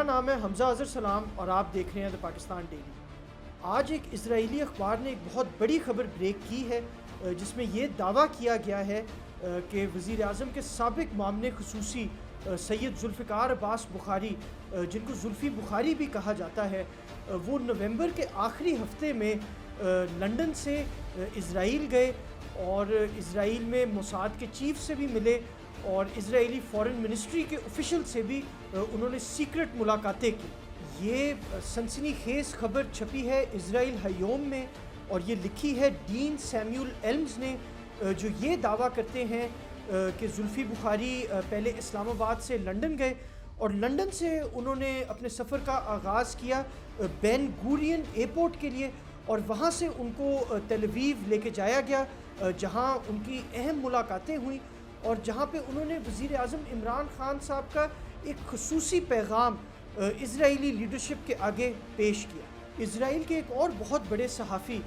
میرا نام ہے حمزہ اظہر سلام اور آپ دیکھ رہے ہیں دا پاکستان ڈیلی۔ آج ایک اسرائیلی اخبار نے ایک بہت بڑی خبر بریک کی ہے جس میں یہ دعویٰ کیا گیا ہے کہ وزیر اعظم کے سابق معاون خصوصی سید ذوالفقار عباس بخاری، جن کو زلفی بخاری بھی کہا جاتا ہے، وہ نومبر کے آخری ہفتے میں لنڈن سے اسرائیل گئے اور اسرائیل میں موساد کے چیف سے بھی ملے اور اسرائیلی فارن منسٹری کے آفیشل سے بھی انہوں نے سیکرٹ ملاقاتیں کی۔ یہ سنسنی خیز خبر چھپی ہے اسرائیل ہیوم میں اور یہ لکھی ہے ڈین سیمیول ایلمز نے، جو یہ دعویٰ کرتے ہیں کہ زلفی بخاری پہلے اسلام آباد سے لنڈن گئے اور لنڈن سے انہوں نے اپنے سفر کا آغاز کیا بین گورین ایئرپورٹ کے لیے اور وہاں سے ان کو تل اویو لے کے جایا گیا، جہاں ان کی اہم ملاقاتیں ہوئیں اور جہاں پہ انہوں نے وزیر اعظم عمران خان صاحب کا ایک خصوصی پیغام اسرائیلی لیڈرشپ کے آگے پیش کیا۔ اسرائیل کے ایک اور بہت بڑے صحافی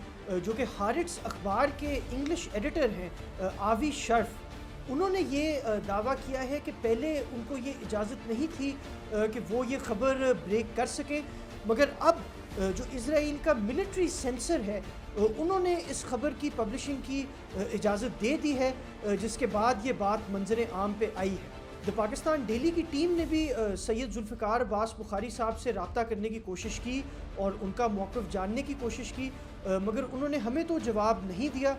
جو کہ ہارٹس اخبار کے انگلش ایڈیٹر ہیں آوی شرف، انہوں نے یہ دعویٰ کیا ہے کہ پہلے ان کو یہ اجازت نہیں تھی کہ وہ یہ خبر بریک کر سکیں، مگر اب جو اسرائیل کا ملٹری سینسر ہے انہوں نے اس خبر کی پبلشنگ کی اجازت دے دی ہے، جس کے بعد یہ بات منظر عام پہ آئی ہے۔ دا پاکستان ڈیلی کی ٹیم نے بھی سید ذوالفقار عباس بخاری صاحب سے رابطہ کرنے کی کوشش کی اور ان کا موقف جاننے کی کوشش کی، مگر انہوں نے ہمیں تو جواب نہیں دیا،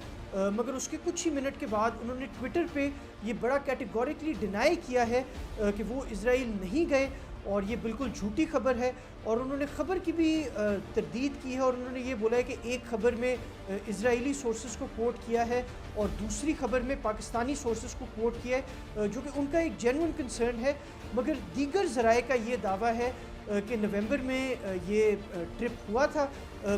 مگر اس کے کچھ ہی منٹ کے بعد انہوں نے ٹویٹر پہ یہ بڑا کیٹیگوریکلی ڈینائی کیا ہے کہ وہ اسرائیل نہیں گئے اور یہ بالکل جھوٹی خبر ہے، اور انہوں نے خبر کی بھی تردید کی ہے اور انہوں نے یہ بولا ہے کہ ایک خبر میں اسرائیلی سورسز کو کوٹ کیا ہے اور دوسری خبر میں پاکستانی سورسز کو کوٹ کیا ہے، جو کہ ان کا ایک جینوئن کنسرن ہے، مگر دیگر ذرائع کا یہ دعویٰ ہے کہ نومبر میں یہ ٹرپ ہوا تھا،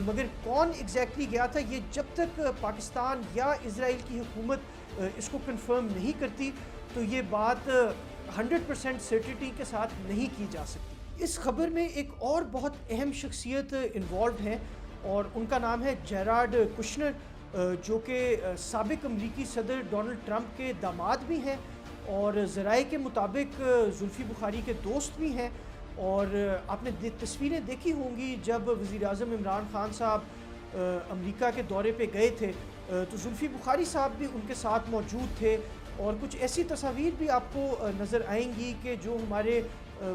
مگر کون ایگزیکٹلی گیا تھا یہ جب تک پاکستان یا اسرائیل کی حکومت اس کو کنفرم نہیں کرتی تو یہ بات 100% سرٹنٹی کے ساتھ نہیں کی جا سکتی۔ اس خبر میں ایک اور بہت اہم شخصیت انوالوڈ ہیں اور ان کا نام ہے جیرارڈ کشنر، جو کہ سابق امریکی صدر ڈونلڈ ٹرمپ کے داماد بھی ہیں اور ذرائع کے مطابق زلفی بخاری کے دوست بھی ہیں، اور آپ نے تصویریں دیکھی ہوں گی جب وزیر اعظم عمران خان صاحب امریکہ کے دورے پہ گئے تھے تو زلفی بخاری صاحب بھی ان کے ساتھ موجود تھے، اور کچھ ایسی تصاویر بھی آپ کو نظر آئیں گی کہ جو ہمارے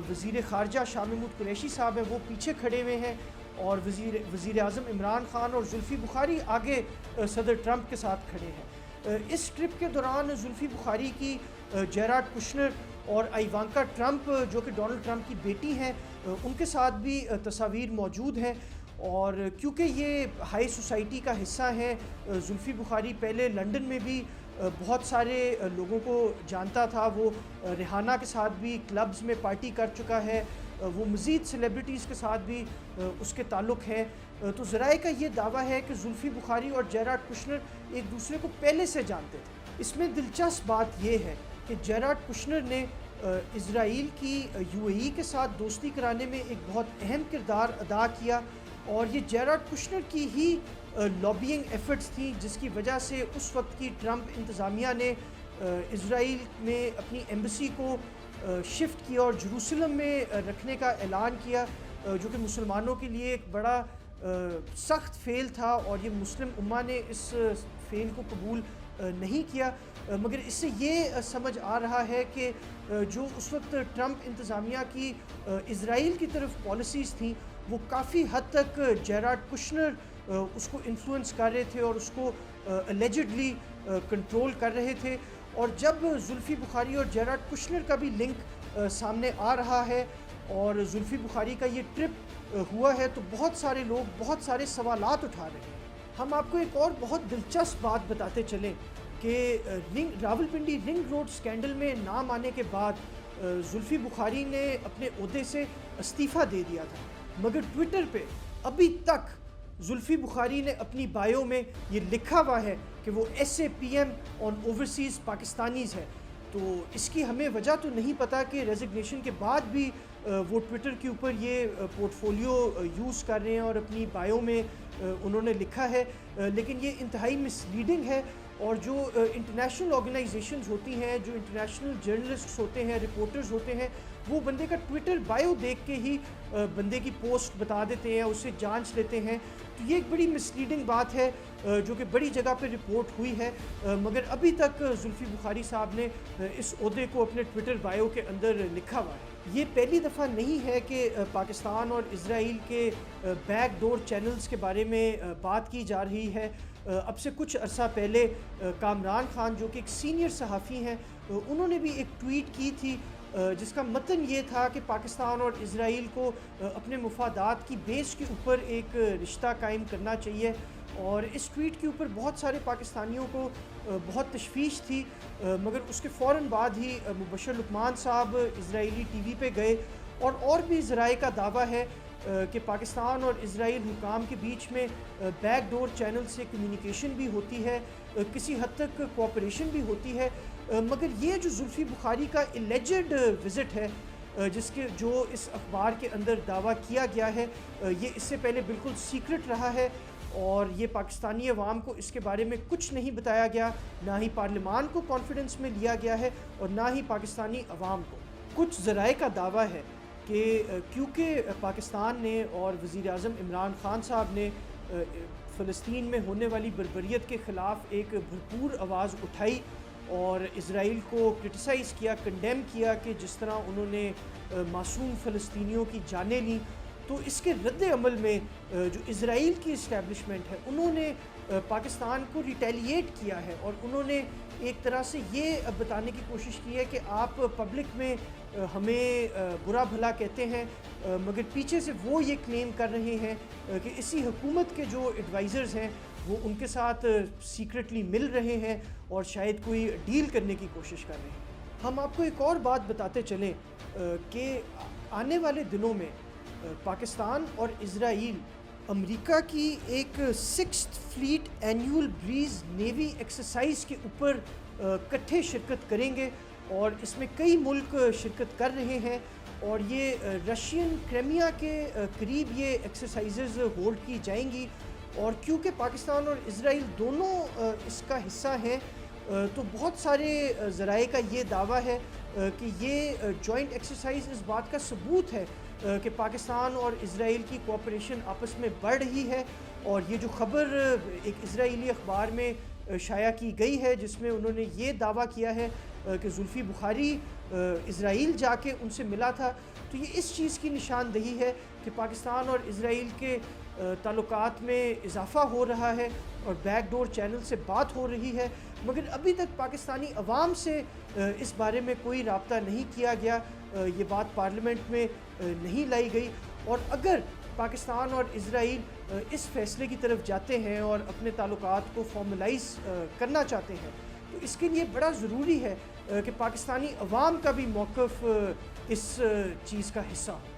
وزیر خارجہ شاہ محمود قریشی صاحب ہیں وہ پیچھے کھڑے ہوئے ہیں اور وزیر اعظم عمران خان اور زلفی بخاری آگے صدر ٹرمپ کے ساتھ کھڑے ہیں۔ اس ٹرپ کے دوران زلفی بخاری کی جیرارڈ کشنر اور ایوانکا ٹرمپ جو کہ ڈونلڈ ٹرمپ کی بیٹی ہیں ان کے ساتھ بھی تصاویر موجود ہیں، اور کیونکہ یہ ہائی سوسائٹی کا حصہ ہیں، زلفی بخاری پہلے لنڈن میں بھی بہت سارے لوگوں کو جانتا تھا، وہ ریحانہ کے ساتھ بھی کلبز میں پارٹی کر چکا ہے، وہ مزید سیلیبریٹیز کے ساتھ بھی اس کے تعلق ہیں، تو ذرائع کا یہ دعویٰ ہے کہ زلفی بخاری اور جیرارڈ کشنر ایک دوسرے کو پہلے سے جانتے تھے۔ اس میں دلچسپ بات یہ ہے کہ جیرارڈ کشنر نے اسرائیل کی یو اے ای کے ساتھ دوستی کرانے میں ایک بہت اہم کردار ادا کیا، اور یہ جیرارڈ کشنر کی ہی لابینگ ایفرٹس تھیں جس کی وجہ سے اس وقت کی ٹرمپ انتظامیہ نے اسرائیل میں اپنی ایمبیسی کو شفٹ کیا اور جروسلم میں رکھنے کا اعلان کیا، جو کہ مسلمانوں کے لیے ایک بڑا سخت فعل تھا اور یہ مسلم امہ نے اس فعل کو قبول نہیں کیا، مگر اس سے یہ سمجھ آ رہا ہے کہ جو اس وقت ٹرمپ انتظامیہ کی اسرائیل کی طرف پالیسیز تھیں وہ کافی حد تک جیرارڈ کشنر اس کو انفلوئنس کر رہے تھے اور اس کو الیجڈلی کنٹرول کر رہے تھے، اور جب زلفی بخاری اور جیرارڈ کشنر کا بھی لنک سامنے آ رہا ہے اور زلفی بخاری کا یہ ٹرپ ہوا ہے تو بہت سارے لوگ بہت سارے سوالات اٹھا رہے ہیں۔ ہم آپ کو ایک اور بہت دلچسپ بات بتاتے چلیں کہ راولپنڈی رنگ روڈ سکینڈل میں نام آنے کے بعد زلفی بخاری نے اپنے عہدے سے استعفیٰ دے دیا تھا، مگر ٹویٹر پہ ابھی تک زلفی بخاری نے اپنی بائیو میں یہ لکھا ہوا ہے کہ وہ SAPM آن اوورسیز پاکستانیز ہے، تو اس کی ہمیں وجہ تو نہیں پتہ کہ ریزگنیشن کے بعد بھی وہ ٹویٹر کے اوپر یہ پورٹ فولیو یوز کر رہے ہیں اور اپنی بائیو میں انہوں نے لکھا ہے، لیکن یہ انتہائی مسلیڈنگ ہے اور جو انٹرنیشنل آرگنائزیشنز ہوتی ہیں، جو انٹرنیشنل جرنلسٹس ہوتے ہیں، رپورٹرز ہوتے ہیں، وہ بندے کا ٹویٹر بائیو دیکھ کے ہی بندے کی پوسٹ بتا دیتے ہیں، اسے جانچ لیتے ہیں. تو یہ ایک بڑی مسلیڈنگ بات ہے جو کہ بڑی جگہ پہ رپورٹ ہوئی ہے، مگر ابھی تک زلفی بخاری صاحب نے اس عہدے کو اپنے ٹویٹر بائیو کے اندر لکھا ہوا ہے. یہ پہلی دفعہ نہیں ہے کہ پاکستان اور اسرائیل کے بیک ڈور چینلز کے بارے میں بات کی جا رہی ہے. اب سے کچھ عرصہ پہلے کامران خان جو کہ ایک سینئر صحافی ہیں، انہوں نے بھی ایک ٹویٹ کی تھی جس کا متن یہ تھا کہ پاکستان اور اسرائیل کو اپنے مفادات کی بیس کے اوپر ایک رشتہ قائم کرنا چاہیے. اور اس ٹویٹ کے اوپر بہت سارے پاکستانیوں کو بہت تشویش تھی، مگر اس کے فوراً بعد ہی مبشر لقمان صاحب اسرائیلی ٹی وی پہ گئے اور بھی ذرائع کا دعویٰ ہے کہ پاکستان اور اسرائیل حکام کے بیچ میں بیک ڈور چینل سے کمیونیکیشن بھی ہوتی ہے، کسی حد تک کوآپریشن بھی ہوتی ہے. مگر یہ جو زلفی بخاری کا الیجڈ وزٹ ہے جو اس اخبار کے اندر دعویٰ کیا گیا ہے، یہ اس سے پہلے بالکل سیکرٹ رہا ہے اور یہ پاکستانی عوام کو اس کے بارے میں کچھ نہیں بتایا گیا، نہ ہی پارلیمان کو کانفیڈنس میں لیا گیا ہے اور نہ ہی پاکستانی عوام کو. کچھ ذرائع کا دعویٰ ہے کہ کیونکہ پاکستان نے اور وزیر اعظم عمران خان صاحب نے فلسطین میں ہونے والی بربریت کے خلاف ایک بھرپور آواز اٹھائی اور اسرائیل کو کرٹیسائز کیا، کنڈیم کیا کہ جس طرح انہوں نے معصوم فلسطینیوں کی جانیں لیں، تو اس کے رد عمل میں جو اسرائیل کی اسٹیبلشمنٹ ہے انہوں نے پاکستان کو ریٹیلیٹ کیا ہے اور انہوں نے ایک طرح سے یہ بتانے کی کوشش کی ہے کہ آپ پبلک میں ہمیں برا بھلا کہتے ہیں، مگر پیچھے سے وہ یہ کلیم کر رہے ہیں کہ اسی حکومت کے جو ایڈوائزرز ہیں وہ ان کے ساتھ سیکرٹلی مل رہے ہیں اور شاید کوئی ڈیل کرنے کی کوشش کر رہے ہیں. ہم آپ کو ایک اور بات بتاتے چلیں کہ آنے والے دنوں میں پاکستان اور اسرائیل امریکہ کی ایک 6th flat annual breeze navy exercise کے اوپر کٹھے شرکت کریں گے اور اس میں کئی ملک شرکت کر رہے ہیں اور یہ رشین کرائمیا کے قریب یہ ایکسرسائزز ہولڈ کی جائیں گی. اور کیونکہ پاکستان اور اسرائیل دونوں اس کا حصہ ہیں تو بہت سارے ذرائع کا یہ دعویٰ ہے کہ یہ جوائنٹ ایکسرسائز اس بات کا ثبوت ہے کہ پاکستان اور اسرائیل کی کوآپریشن آپس میں بڑھ رہی ہے. اور یہ جو خبر ایک اسرائیلی اخبار میں شائع کی گئی ہے جس میں انہوں نے یہ دعویٰ کیا ہے کہ زلفی بخاری اسرائیل جا کے ان سے ملا تھا، تو یہ اس چیز کی نشاندہی ہے کہ پاکستان اور اسرائیل کے تعلقات میں اضافہ ہو رہا ہے اور بیک ڈور چینل سے بات ہو رہی ہے. مگر ابھی تک پاکستانی عوام سے اس بارے میں کوئی رابطہ نہیں کیا گیا، یہ بات پارلیمنٹ میں نہیں لائی گئی. اور اگر پاکستان اور اسرائیل اس فیصلے کی طرف جاتے ہیں اور اپنے تعلقات کو فارملائز کرنا چاہتے ہیں تو اس کے لیے بڑا ضروری ہے کہ پاکستانی عوام کا بھی موقف اس چیز کا حصہ ہو.